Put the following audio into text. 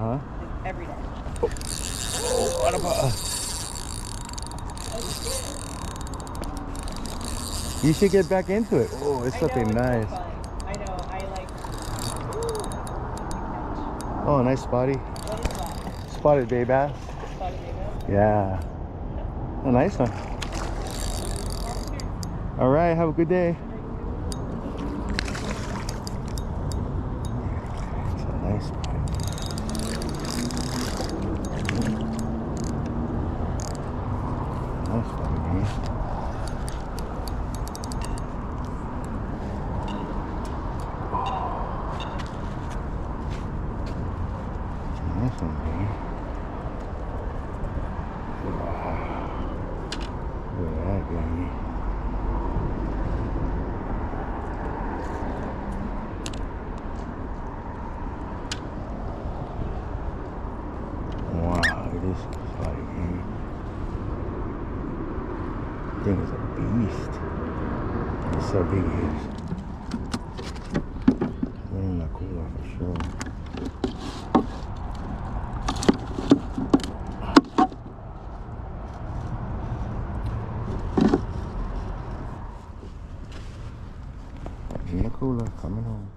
Uh-huh. Every day. Oh, what about... You should get back into it. Oh, it's something nice. So I know, I like... Oh, nice spotty. What is that? Spotted bay bass. Spotted bay bass? Yeah. A nice one. All right, have a good day. It's a nice spot. Nice spot, man. Nice one, man. Wow. Look at that, baby. Wow, this is like, man. Thing is a beast. It's so big, it is. Man, not cool for sure. In the cooler, coming home.